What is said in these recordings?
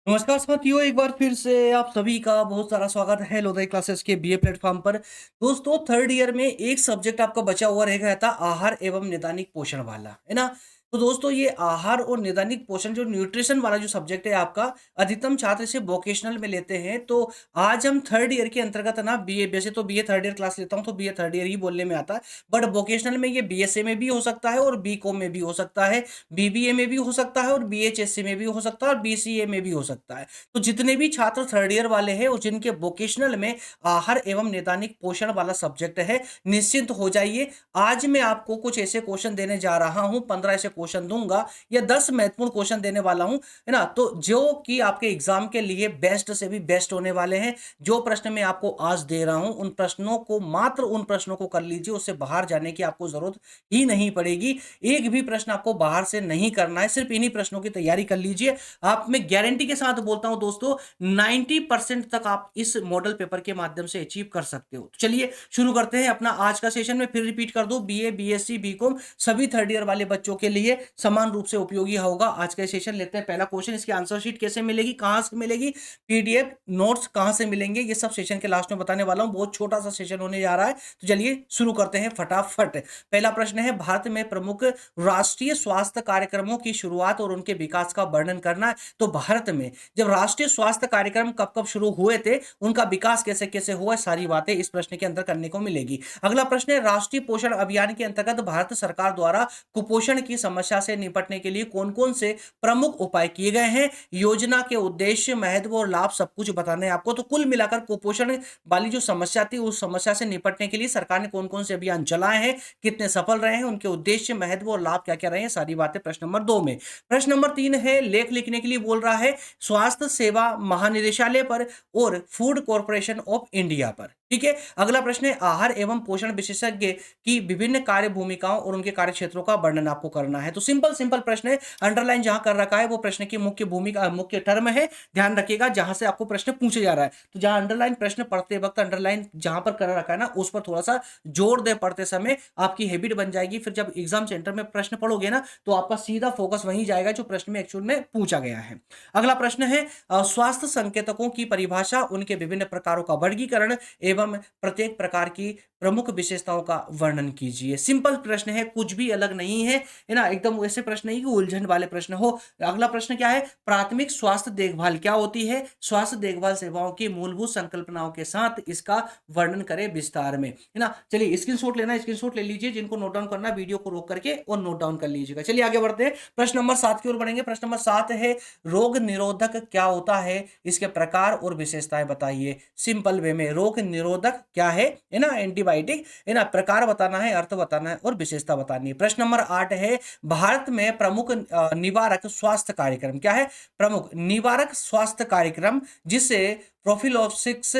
नमस्कार साथियों, एक बार फिर से आप सभी का बहुत सारा स्वागत है लोधई क्लासेस के बीए प्लेटफॉर्म पर। दोस्तों, थर्ड ईयर में एक सब्जेक्ट आपका बचा हुआ रह गया था, आहार एवं नैदानिक पोषण वाला, है ना। तो दोस्तों, ये आहार और नैदानिक पोषण जो न्यूट्रिशन वाला जो सब्जेक्ट है आपका, अधिकतम छात्र इसे वोकेशनल में लेते हैं। तो आज हम थर्ड ईयर के अंतर्गत ना बीए, वैसे तो बीए थर्ड ईयर क्लास लेता हूँ तो बीए थर्ड ईयर ही बोलने में आता है, बट वोकेशनल में ये बीएसए में भी हो सकता है और बीकॉम में भी हो सकता है, बीबीए में भी हो सकता है और बीएचएससी में भी हो सकता है और बीसीए में भी हो सकता है। तो जितने भी छात्र थर्ड ईयर वाले हैं और जिनके वोकेशनल में आहार एवं नैदानिक पोषण वाला सब्जेक्ट है, निश्चिंत हो जाइए। आज मैं आपको कुछ ऐसे क्वेश्चन देने जा रहा हूं, 15 ऐसे क्वेश्चन दूंगा या 10 महत्वपूर्ण क्वेश्चन देने वाला हूं, है ना। तो जो कि आपके एग्जाम के लिए बेस्ट से भी बेस्ट होने वाले हैं। जो प्रश्न मैं आपको आज दे रहा हूं, उन प्रश्नों को, मात्र उन प्रश्नों को कर लीजिए, उससे बाहर जाने की आपको जरूरत ही नहीं पड़ेगी। एक भी प्रश्न आपको बाहर से नहीं करना है, सिर्फ इन्हीं प्रश्नों की तैयारी कर लीजिए। आप, मैं गारंटी के साथ बोलता हूं दोस्तों, 90% तक आप इस मॉडल पेपर के माध्यम से अचीव कर सकते हो। तो चलिए शुरू करते हैं अपना आज का सेशन। में फिर रिपीट कर दूं, बीए, बीएससी, बीकॉम सभी थर्ड ईयर वाले बच्चों के लिए समान रूप से उपयोगी होगा आज का सेशन। लेते हैं पहला क्वेश्चन। इसकी आंसर शीट कैसे मिलेगी, कहां से मिलेगी, पीडीएफ नोट्स कहां से मिलेंगे, ये सब सेशन के लास्ट में बताने वाला हूं। बहुत छोटा सा सेशन होने जा रहा है, तो चलिए शुरू करते हैं फटाफट। पहला प्रश्न है, भारत में प्रमुख राष्ट्रीय स्वास्थ्य कार्यक्रमों की शुरुआत और उनके विकास का वर्णन करना है। तो भारत में जब राष्ट्रीय स्वास्थ्य कार्यक्रम कब कब शुरू हुए थे, उनका विकास कैसे कैसे हुआ, सारी बातें इस प्रश्न के अंदर करने को मिलेगी। अगला प्रश्न है, राष्ट्रीय पोषण अभियान के अंतर्गत भारत सरकार द्वारा कुपोषण की समस्या से निपटने के लिए कौन कौन से प्रमुख उपाय किए गए हैं। योजना के उद्देश्य, महत्व और लाभ सब कुछ बताना है आपको। तो कुल मिलाकर कुपोषण वाली जो समस्या थी, उस समस्या से निपटने के लिए सरकार ने कौन कौन से अभियान चलाए हैं, कितने सफल रहे हैं, उनके उद्देश्य, महत्व और लाभ क्या क्या रहे हैं, सारी बातें प्रश्न नंबर 2 में। प्रश्न नंबर 3 है, लेख लिखने के लिए बोल रहा है स्वास्थ्य सेवा महानिदेशालय पर और फूड कॉर्पोरेशन ऑफ इंडिया पर। ठीक है। अगला प्रश्न है, आहार एवं पोषण विशेषज्ञ की विभिन्न कार्य भूमिकाओं और उनके कार्य क्षेत्रों का वर्णन आपको करना है। तो सिंपल सिंपल प्रश्न है। अंडरलाइन जहां कर रखा है वो प्रश्न की मुख्य भूमिका, मुख्य टर्म है। ध्यान रखिएगा जहां से आपको प्रश्न पूछे जा रहा है, तो जहां अंडरलाइन प्रश्न पढ़ते वक्त अंडरलाइन जहां पर कर रखा है ना, उस पर थोड़ा सा जोर दे पढ़ते समय, आपकी हैबिट बन जाएगी। फिर जब एग्जाम सेंटर में प्रश्न पढ़ोगे ना, तो आपका सीधा फोकस वहीं जाएगा जो प्रश्न में एक्चुअल में पूछा गया है। अगला प्रश्न है, स्वास्थ्य संकेतकों की परिभाषा, उनके विभिन्न प्रकारों का वर्गीकरण एवं प्रत्येक प्रकार की प्रमुख विशेषताओं का वर्णन कीजिए। सिंपल प्रश्न है, कुछ भी अलग नहीं है ना। एकदम वैसे प्रश्न नहीं कि उलझन वाले प्रश्न हो। अगला प्रश्न क्या है, प्राथमिक स्वास्थ्य देखभाल क्या होती है, स्वास्थ्य देखभाल सेवाओं की मूलभूत संकल्पनाओं के साथ इसका वर्णन करें विस्तार में, है ना। चलिए स्क्रीनशॉट लेना, स्क्रीनशॉट ले लीजिए। जिनको नोट डाउन करना, वीडियो को रोक करके और नोट डाउन कर लीजिएगा। चलिए आगे बढ़ते हैं, प्रश्न नंबर 7 की ओर बढ़ेंगे। प्रश्न नंबर 7 है, रोग निरोधक क्या होता है, इसके प्रकार और विशेषताएं बताइए। सिंपल वे में, रोग निरोधक क्या है ना, एंटीबायोटिक, है ना। प्रकार बताना है, अर्थ बताना है और विशेषता बतानी है। प्रश्न नंबर 8 है, भारत में प्रमुख निवारक स्वास्थ्य कार्यक्रम क्या है। प्रमुख निवारक स्वास्थ्य कार्यक्रम, जिसे प्रोफिलॉक्सिस,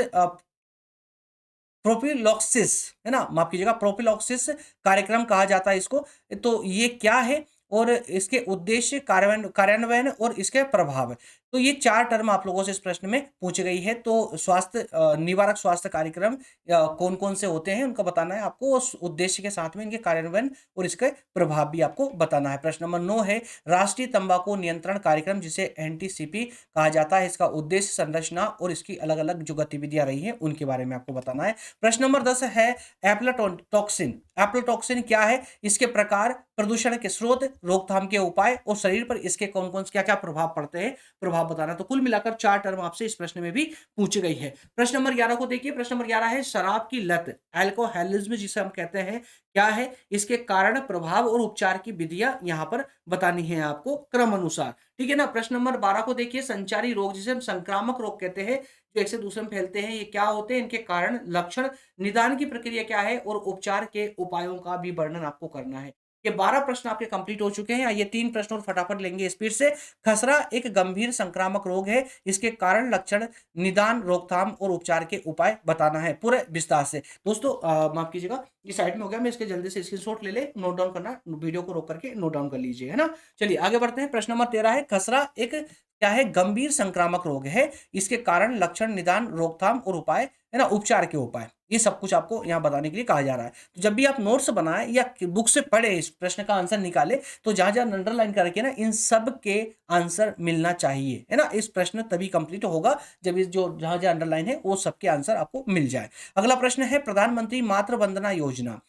प्रोफिलॉक्सिस, है ना, माफ कीजिएगा, प्रोफिलॉक्सिस कार्यक्रम कहा जाता है इसको। तो ये क्या है और इसके उद्देश्य, कार्यान्वयन कार्यान्वयन और इसके प्रभाव। तो ये 4 टर्म आप लोगों से इस प्रश्न में पूछ गई है। तो स्वास्थ्य निवारक स्वास्थ्य कार्यक्रम कौन कौन से होते हैं, उनका बताना है आपको, उस उद्देश्य के साथ में इनके कार्यान्वयन और इसके प्रभाव भी आपको बताना है। प्रश्न नंबर 9 है, राष्ट्रीय तंबाकू नियंत्रण कार्यक्रम, जिसे एनटीसीपी कहा जाता है, इसका उद्देश्य, संरचना और इसकी अलग अलग जो गतिविधियां रही हैं उनके बारे में आपको बताना है। प्रश्न नंबर 10 है, एप्लाटॉक्सिन, एप्लाटॉक्सिन क्या है, इसके प्रकार, प्रदूषण के स्रोत, रोकथाम के उपाय और शरीर पर इसके कौन कौन क्या क्या प्रभाव पड़ते हैं, प्रभाव बताना। तो कुल मिलाकर 4 टर्म आपसे इस प्रश्न में भी पूछी गई है। प्रश्न नंबर 11 को देखिए। प्रश्न नंबर 11 है, शराब की लत, अल्कोहलिज्म जिसे हम कहते हैं, क्या है, इसके कारण, प्रभाव और उपचार की विधियां यहां पर बतानी है आपको क्रम अनुसार। ठीक है ना। प्रश्न नंबर 12 को देखिए, संचारी रोग जिसे हम संक्रामक रोग कहते हैं, जो एक से दूसरे में फैलते हैं, ये क्या होते हैं, इनके कारण, लक्षण, निदान की प्रक्रिया क्या है और उपचार के उपायों का भी वर्णन आपको करना है। ये 12 प्रश्न आपके कंप्लीट हो चुके हैं। ये 3 प्रश्न और फटाफट लेंगे स्पीड से। खसरा एक गंभीर संक्रामक रोग है, इसके कारण, लक्षण, निदान, रोकथाम और उपचार के उपाय बताना है पूरे विस्तार से। दोस्तों माफ कीजिएगा, ये साइड में हो गया, मैं इसके जल्दी से स्क्रीनशॉट ले ले, नोट डाउन करना, वीडियो को रोक करके नोट डाउन कर लीजिए, है ना। चलिए आगे बढ़ते हैं। प्रश्न नंबर 13 है, खसरा एक क्या है? गंभीर संक्रामक रोग है। इसके कारण, लक्षण, निदान, रोकथाम और उपाय, है ना? उपचार के उपाय। ये सब कुछ आपको यहाँ बताने के लिए कहा जा रहा है। तो जब भी आप नोट्स बनाएँ या बुक से पढ़ें, इस प्रश्न का आंसर निकालें, तो जहाँ-जहाँ अंडरलाइन कर रखी है ना, इन सब के आंसर मिलना चाहिए, है ना? इस प्रश्न तभी कंप्लीट होगा जब इस जो जहाँ-जहाँ अंडरलाइन है, वो सबके आंसर आपको मिल जाए। अगला प्रश्न है, प्रधानमंत्री मातृ वंदना योजना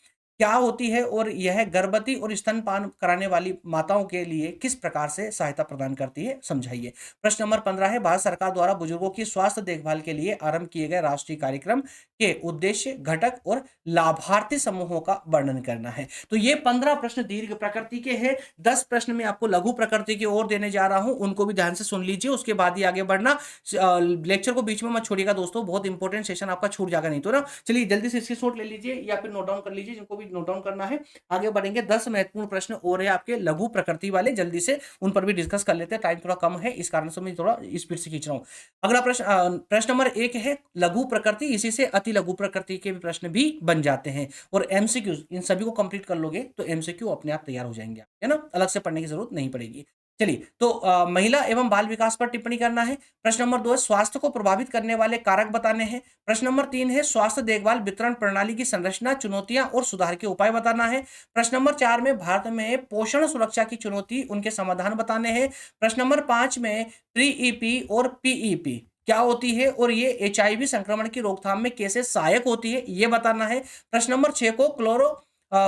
क्या होती है और यह गर्भवती और स्तनपान कराने वाली माताओं के लिए किस प्रकार से सहायता प्रदान करती है? समझाइए। प्रश्न नंबर 15 है, भारत सरकार द्वारा बुजुर्गों की स्वास्थ्य देखभाल के लिए आरंभ किए गए राष्ट्रीय कार्यक्रम के उद्देश्य, घटक और लाभार्थी समूहों का वर्णन करना है। तो ये 15 प्रश्न दीर्घ प्रकृति के हैं। 10 प्रश्न मैं आपको लघु प्रकृति की ओर देने जा रहा हूं, उनको भी ध्यान से सुन लीजिए, उसके बाद ही आगे बढ़ना। लेक्चर को बीच में मत छोड़िएगा दोस्तों, बहुत इंपॉर्टेंट सेशन आपका छूट जाएगा नहीं तो ना। चलिए जल्दी से स्क्रीनशॉट ले लीजिए या फिर नोट डाउन कर लीजिए, जिनको भी नोट डाउन करना है। आगे बढ़ेंगे, 10 महत्वपूर्ण प्रश्न और है आपके लघु प्रकृति वाले, जल्दी से उन पर भी डिस्कस कर लेते हैं। टाइम थोड़ा कम है, इस कारण से मैं थोड़ा स्पीड से खींच रहा हूँ। अगला प्रश्न, प्रश्न नंबर 1 है लघु प्रकृति, इसी से अति लघु प्रकृति के भी प्रश्न भी बन जाते हैं। और एमसीक्यूज इन सभी को कंप्लीट कर लोगे तो एमसीक्यू अपने आप तैयार हो जाएंगे, है ना? अलग से पढ़ने की जरूरत नहीं पड़ेगी। चलिए, तो महिला एवं बाल विकास पर टिप्पणी करना है। प्रश्न नंबर 2 है, स्वास्थ्य को प्रभावित करने वाले कारक बताने हैं। प्रश्न नंबर 3 है, स्वास्थ्य देखभाल वितरण प्रणाली की संरचना, चुनौतियां और सुधार के उपाय बताना है। प्रश्न नंबर 4 में, भारत में पोषण सुरक्षा की चुनौती, उनके समाधान बताने हैं। प्रश्न नंबर 5 में, प्री-ईपी और पीईपी क्या होती है और ये एचआईवी संक्रमण की रोकथाम में कैसे सहायक होती है, ये बताना है। प्रश्न नंबर 6 को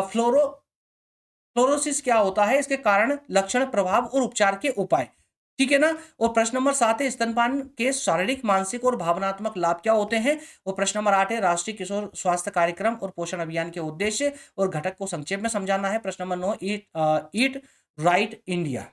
फ्लोरो फ्लोरोसिस क्या होता है, इसके कारण, लक्षण, प्रभाव और उपचार के उपाय, ठीक है ना? और प्रश्न नंबर 7 है, स्तनपान के शारीरिक, मानसिक और भावनात्मक लाभ क्या होते हैं। और प्रश्न नंबर 8 है, राष्ट्रीय किशोर स्वास्थ्य कार्यक्रम और पोषण अभियान के उद्देश्य और घटक को संक्षेप में समझाना है। प्रश्न number 9, eat right India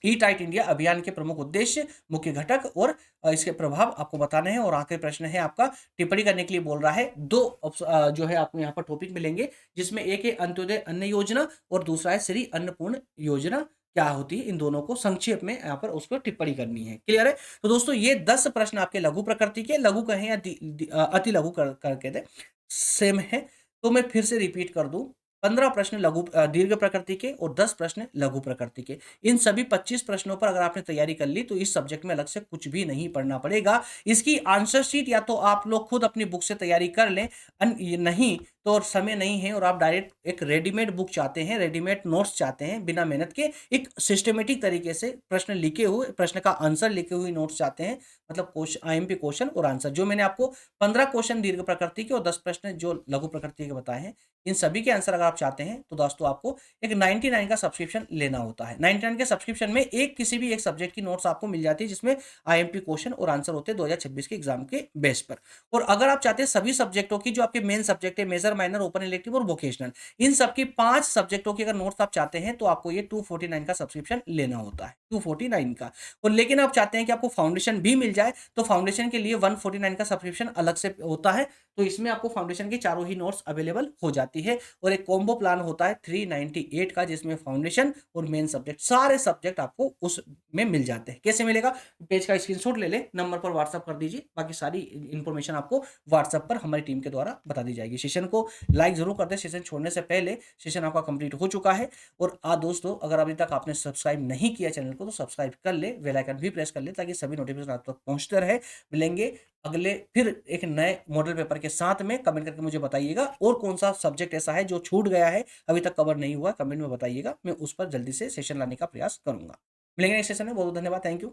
eat right India अभियान के प्रमुख उद्देश्य, मुख्य घटक और इसके प्रभाव आपको बताने हैं। और आखिरी प्रश्न है आपका, टिप्पणी करने के लिए बोल रहा है। दो जो है आपको यहाँ पर टॉपिक मिलेंगे, जिसमें एक है अंत्योदय अन्न योजना और दूसरा है श्री अन्नपूर्ण योजना क्या होती है। इन दोनों को संक्षेप में यहाँ पर उसको टिप्पणी करनी है। क्लियर है? तो दोस्तों ये 10 प्रश्न आपके लघु प्रकृति के, लघु कहें या अति लघु करके दे सेम है। तो मैं फिर से रिपीट कर दूं, 15 प्रश्न दीर्घ प्रकृति के और 10 प्रश्न लघु प्रकृति के। इन सभी 25 प्रश्नों पर अगर आपने तैयारी कर ली तो इस सब्जेक्ट में अलग से कुछ भी नहीं पढ़ना पड़ेगा। इसकी आंसर शीट या तो आप लोग खुद अपनी बुक से तैयारी कर लें, नहीं तो और समय नहीं है और आप डायरेक्ट एक रेडीमेड बुक चाहते हैं, रेडीमेड नोट्स चाहते हैं, बिना मेहनत के एक सिस्टमेटिक तरीके से प्रश्न लिखे हुए, प्रश्न का आंसर लिखे हुए नोट्स चाहते हैं, मतलब आईएमपी क्वेश्चन और आंसर, जो मैंने आपको 15 क्वेश्चन दीर्घ प्रकृति के और 10 प्रश्न जो लघु प्रकृति के बताए हैं, इन सभी के आंसर अगर आप चाहते हैं तो दोस्तों आपको एक 99 का सब्सक्रिप्शन लेना होता है। 99 के सब्सक्रिप्शन में किसी भी एक सब्जेक्ट की नोट्स आपको मिल जाती है, जिसमें आईएमपी क्वेश्चन और आंसर होते हैं 2026 के एग्जाम के बेस पर। और अगर आप चाहते हैं सभी सब्जेक्टों की, जो आपके मेन सब्जेक्ट है, मेजर, माइनर, ओपन इलेक्टिव और वोकेशनल, इन सबकी 5 सब्जेक्टों की अगर नोट्स आप चाहते हैं तो आपको ये 249 का सब्सक्रिप्शन लेना होता है, 249 का। और लेकिन आप चाहते हैं कि आपको फाउंडेशन भी मिल जाए तो फाउंडेशन के लिए 149 का सब्सक्रिप्शन अलग से होता है। तो इसमें आपको फाउंडेशन की चारों ही नोट्स अवेलेबल हो जाती है। और एक कॉम्बो प्लान होता है 398 का, जिसमें फाउंडेशन और मेन सब्जेक्ट, सारे सब्जेक्ट आपको उसमें मिल जाते हैं। कैसे मिलेगा? पेज का स्क्रीनशॉट ले ले, नंबर पर व्हाट्सअप कर दीजिए, बाकी सारी इन्फॉर्मेशन आपको व्हाट्सअप पर हमारी टीम के द्वारा बता दी जाएगी। सेशन को लाइक जरूर कर दें, सेशन छोड़ने से पहले। सेशन आपका कंप्लीट हो चुका है। और दोस्तों, अगर अभी तक आपने सब्सक्राइब नहीं किया चैनल को तो सब्सक्राइब कर ले, बेल आइकन भी प्रेस कर ले, ताकि सभी नोटिफिकेशन आप तक पहुंचते रहे। मिलेंगे अगले फिर एक नए मॉडल पेपर के साथ में। कमेंट करके मुझे बताइएगा और कौन सा सब्जेक्ट ऐसा है जो छूट गया है, अभी तक कवर नहीं हुआ, कमेंट में बताइएगा। मैं उस पर जल्दी से सेशन लाने का प्रयास करूंगा। मिलेंगे नेक्स्ट सेशन में। बहुत बहुत धन्यवाद, थैंक यू।